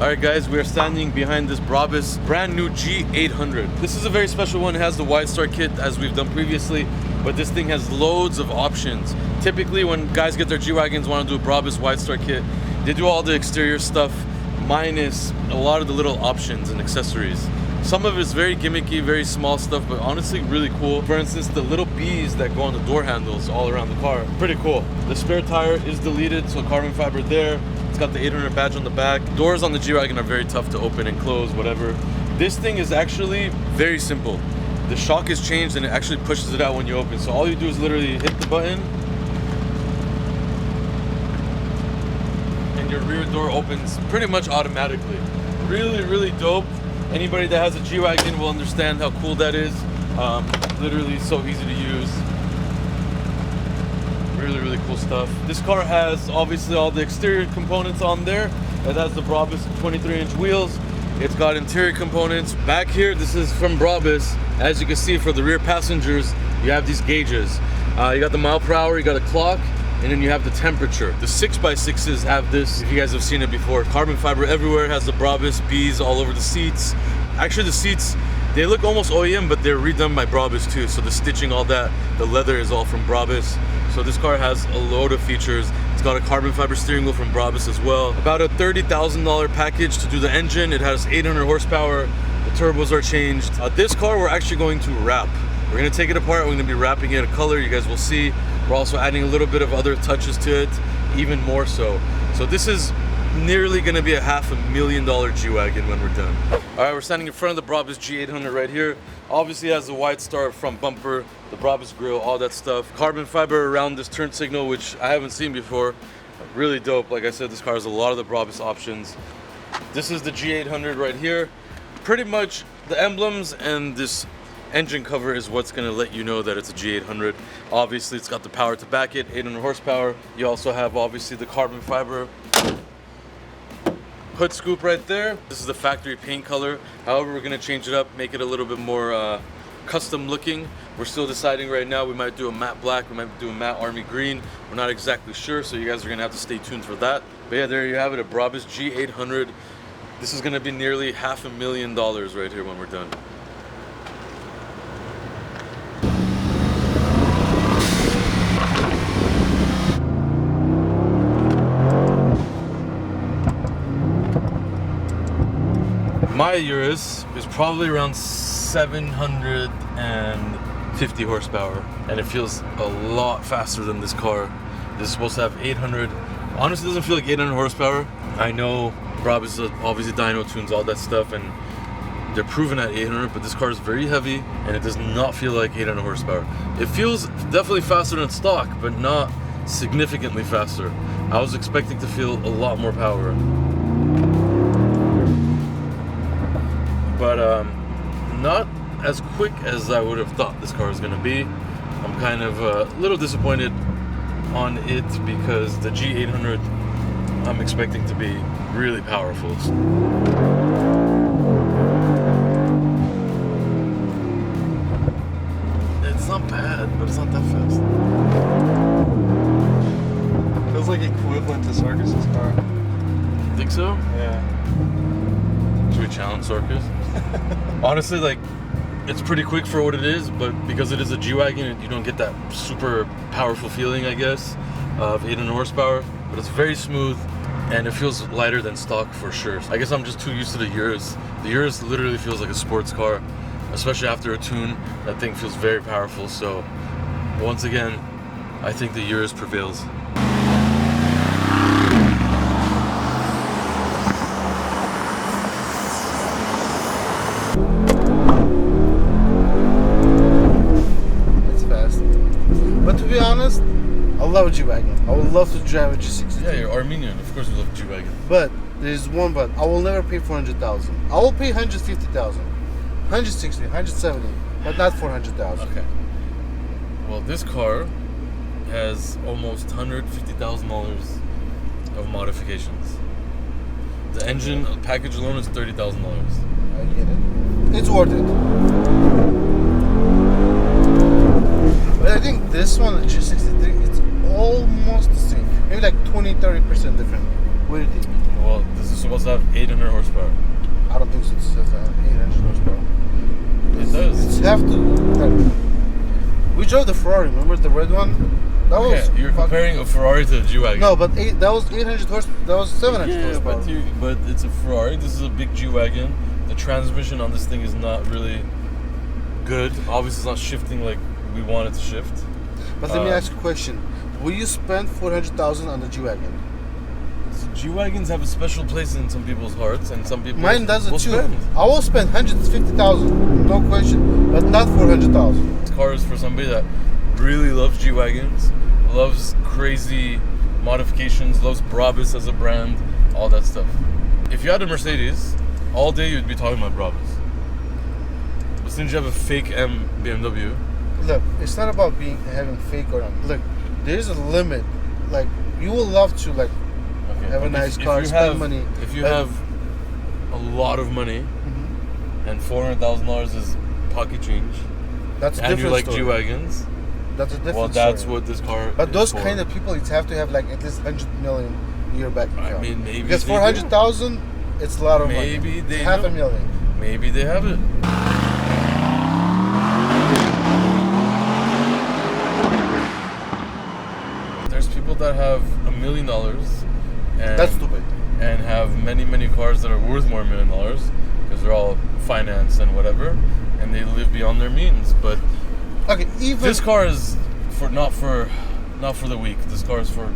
Alright guys, we are standing behind this Brabus brand new G800. This is a very special one. It has the wide start kit as we've done previously, but this thing has loads of options. Typically when guys get their G-Wagons, want to do a Brabus wide start kit, they do all the exterior stuff minus a lot of the little options and accessories. Some of it is very gimmicky, very small stuff, but honestly really cool. For instance, the little bees that go on the door handles all around the car, pretty cool. The spare tire is deleted, so carbon fiber there. It's got the 800 badge on the back. Doors on the G-Wagon are very tough to open and close, whatever. This thing is actually very simple. The shock is changed and it actually pushes it out when you open. So all you do is literally hit the button and your rear door opens pretty much automatically. Really, really dope. Anybody that has a G-Wagon will understand how cool that is. Literally so easy to use. Really, really cool stuff. This car has obviously all the exterior components on there. It has the Brabus 23-inch wheels. It's got interior components. Back here, this is from Brabus. As you can see, for the rear passengers, you have these gauges. You got the mile per hour, you got a clock, and then you have the temperature. The 6x6s have this, if you guys have seen it before. Carbon fiber everywhere. It has the Brabus bees all over the seats. Actually, the seats, they look almost OEM, but they're redone by Brabus too. So the stitching, all that, the leather is all from Brabus. So this car has a load of features. It's got a carbon fiber steering wheel from Brabus as well. About a $30,000 package to do the engine. It has 800 horsepower. The turbos are changed. This car we're actually going to wrap. We're gonna take it apart. We're gonna be wrapping it a color. You guys will see. We're also adding a little bit of other touches to it, even more so. So this is nearly gonna be a $500,000 G-Wagon when we're done. All right, we're standing in front of the Brabus G800 right here. Obviously it has a wide start front bumper, the Brabus grille, all that stuff. Carbon fiber around this turn signal, which I haven't seen before. Really dope. Like I said, this car has a lot of the Brabus options. This is the G800 right here. Pretty much the emblems and this engine cover is what's going to let you know that it's a G800. Obviously it's got the power to back it, 800 horsepower. You also have obviously the carbon fiber hood scoop right there. This is the factory paint color. However, we're going to change it up, make it a little bit more custom looking. We're still deciding right now. We might do a matte black, we might do a matte army green. We're not exactly sure, so you guys are going to have to stay tuned for that. But yeah, there you have it, a Brabus G800. This is going to be nearly $500,000 right here when we're done. My Urus is probably around 750 horsepower, and it feels a lot faster than this car. This is supposed to have 800. Honestly, it doesn't feel like 800 horsepower. I know Brabus obviously dyno tunes, all that stuff, and they're proven at 800, but this car is very heavy, and it does not feel like 800 horsepower. It feels definitely faster than stock, but not significantly faster. I was expecting to feel a lot more power. But not as quick as I would have thought this car was going to be. I'm kind of a little disappointed on it because the G800 I'm expecting to be really powerful. It's not bad, but it's not that fast. Feels like equivalent to Sarkis' car. Think so? Yeah. Should we challenge Sarkis? Honestly, like, it's pretty quick for what it is, but because it is a G-Wagon, you don't get that super powerful feeling, I guess, of 800 horsepower. But it's very smooth, and it feels lighter than stock for sure. I guess I'm just too used to the Urus. The Urus literally feels like a sports car, especially after a tune. That thing feels very powerful. So, once again, I think the Urus prevails. To be honest, I love a G-Wagon. I would love to drive a G63. Yeah, you're Armenian. Of course, we love G-Wagon. But there's one but. I will never pay 400,000. I will pay 150,000, 160, 170, but not 400,000. Okay. Well, this car has almost $150,000 of modifications. The engine package alone is $30,000. I get it. It's worth it. But I think this one, the G63, it's almost the same. Maybe like 20-30% different. What do you think? Well, this is is supposed to have 800 horsepower. I don't think so. It says 800 horsepower. It does. It's have to. Like, we drove the Ferrari. Remember the red one? That was. You're comparing a Ferrari to a G-Wagon. No, but that was 800 horsepower. That was 700 horsepower. But it's a Ferrari. This is a big G-Wagon. The transmission on this thing is not really good. Obviously, it's not shifting like we want it to shift. But let me ask you a question. Will you spend 400,000 on the G-Wagon? G-Wagons have a special place in some people's hearts, and some people Mine does it will too. spend. I will spend 150,000, no question, but not 400,000. This car is for somebody that really loves G-Wagons, loves crazy modifications, loves Brabus as a brand, all that stuff. If you had a Mercedes, all day you'd be talking about Brabus. But since you have a fake M BMW, Look, it's not about having fake or not. Look, there's a limit. Like, you will love to have a nice car, spend money. If you have a lot of money, and $400,000 is pocket change, that's a and different you like story. G-Wagons, That's a different well, that's story. what this car But is those for. kind of people, you have to have like at least 100 million a year back account. I mean, maybe because they 400,000, it's a lot of money. Maybe they It's half do. a million. Maybe they have it. There's people that have $1 million and That's stupid. and have many cars that are worth more $1 million because they're all financed and whatever, and they live beyond their means. But Okay, even this car is not for the weak. This car is for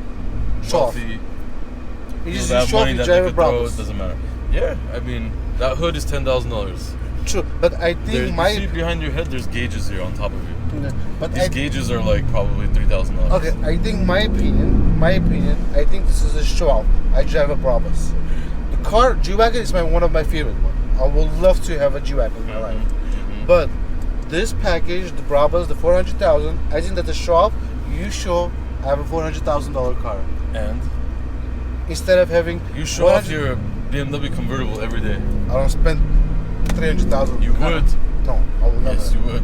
Show off. wealthy you people just that have show off money you that drive they a could throw. It Brabus. doesn't matter. Yeah, I mean that hood is $10,000. True, but I There, think you see behind your head, there's gauges here on top of you. but These gauges are like probably $3,000. Okay, I think my opinion, I think this is a show off. I drive a Brabus. The car G-Wagon is one of my favorite one. I would love to have a G-Wagon in my life. But this package, the Brabus, the 400,000, I think that the show off, you show I have a $400,000 car. And Instead of having you show off your BMW convertible every day. I don't spend 300,000. You would. No, I will never. Yes, you would.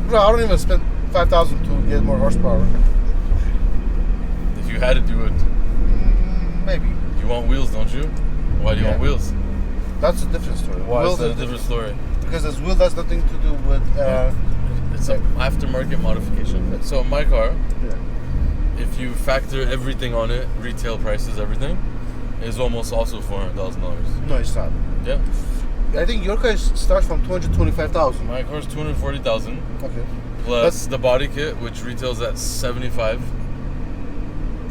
Bro, I don't even spend 5,000 to get more horsepower. If you had it, you would. Maybe. You want wheels, don't you? Why do you want wheels? That's a different story. Why Wheels is that a different story? Because this wheel has nothing to do with. It's an aftermarket modification. So my car, Yeah. if you factor everything on it, retail prices, everything, is almost also $400,000. No, it's not. Yeah. I think your car starts from 225,000. My car's $240,000 Okay. plus the body kit, which retails at $75,000.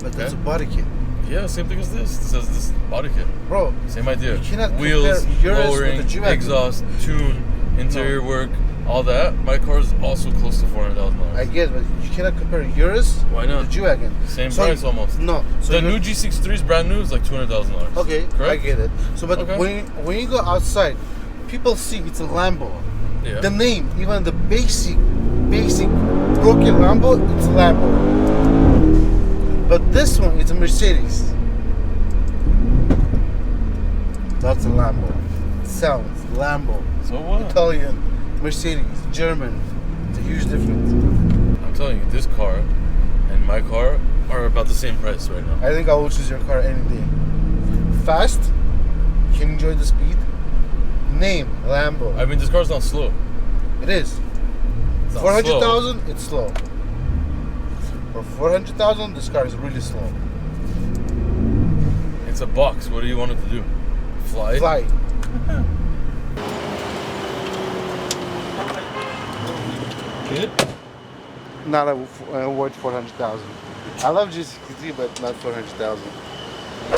But that's a body kit. Yeah, same thing as this. This says this body kit. Bro, Same idea. You cannot Wheels, compare Urus with lowering, the G-Wagon. exhaust, tune, interior work, all that. My car is also close to $400,000. I get it, but you cannot compare Urus Why not? with the G-Wagon. Same price almost. No. So The you're- new G63 is brand new. It's like $200,000. Okay, correct? I get it. So, but Okay. when you go outside, people see it's a Lambo. Yeah. The name, even the basic broken Lambo, it's Lambo. But this one, it's a Mercedes. That's a Lambo. It sounds Lambo. So what? Italian, Mercedes, German. It's a huge difference. I'm telling you, this car and my car are about the same price right now. I think I will choose your car any day. Fast, you can enjoy the speed. Name, Lambo. I mean, this car's not slow. It is. It's not 400,000, it's slow. For 400,000, this car is really slow. It's a box. What do you want it to do? Fly? Fly. Kid? Not worth 400,000. I love G63, but not 400,000.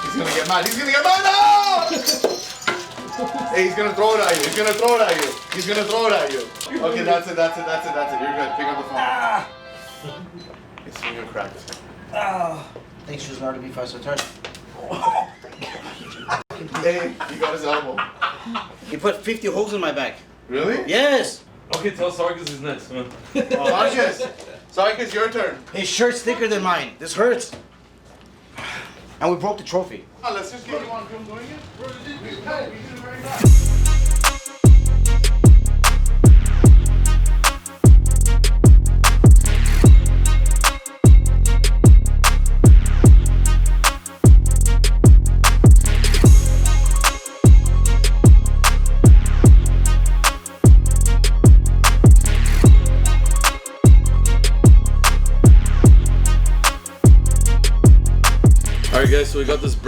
He's gonna get mad. He's gonna get mad. No! Hey, he's gonna throw it at you. He's gonna throw it at you. He's gonna throw it at you. Okay, that's it. You're good. Pick up the phone. It's finger cracked. Thanks for an RDB5 so turn. Hey, he got his elbow. He put 50 holes in my back. Really? Yes! Okay, tell Sarkis he's next, man. Sarkis, your turn. His shirt's thicker than mine. This hurts. And we broke the trophy. Oh, let's just get you on film doing it.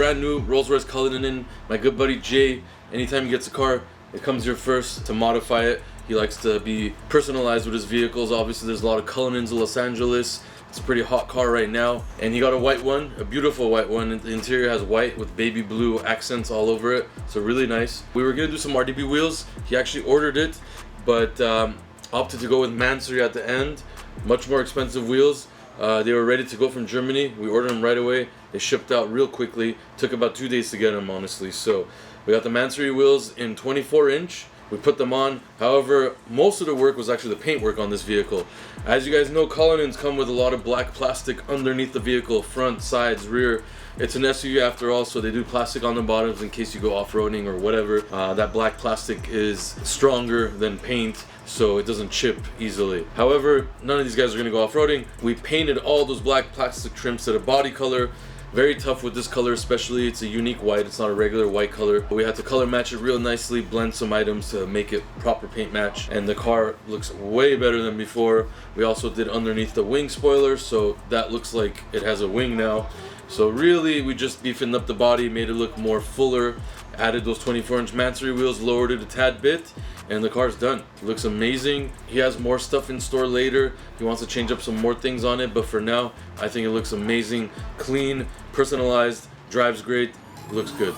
brand new Rolls Royce Cullinan in. My good buddy Jay, anytime he gets a car, it comes here first to modify it. He likes to be personalized with his vehicles. Obviously, there's a lot of Cullinans in Los Angeles. It's a pretty hot car right now. And he got a white one, a beautiful white one. The interior has white with baby blue accents all over it. So really nice. We were gonna do some RDB wheels. He actually ordered it, but opted to go with Mansory at the end. Much more expensive wheels. They were ready to go from Germany. We ordered them right away. They shipped out real quickly. Took about 2 days to get them, honestly. So we got the Mansory wheels in 24-inch. We put them on. However, most of the work was actually the paint work on this vehicle. As you guys know, Cullinans come with a lot of black plastic underneath the vehicle, front, sides, rear. It's an SUV after all, so they do plastic on the bottoms in case you go off-roading or whatever. That black plastic is stronger than paint, so it doesn't chip easily. However, none of these guys are gonna go off-roading. We painted all those black plastic trims to the body color. Very tough with this color, especially. It's a unique white. It's not a regular white color. But we had to color match it real nicely, blend some items to make it proper paint match. And the car looks way better than before. We also did underneath the wing spoiler, so that looks like it has a wing now. So really, we just beefing up the body, made it look more fuller, added those 24-inch Mansory wheels, lowered it a tad bit, and the car's done. It looks amazing. He has more stuff in store later. He wants to change up some more things on it, but for now, I think it looks amazing, clean, personalized, drives great, looks good.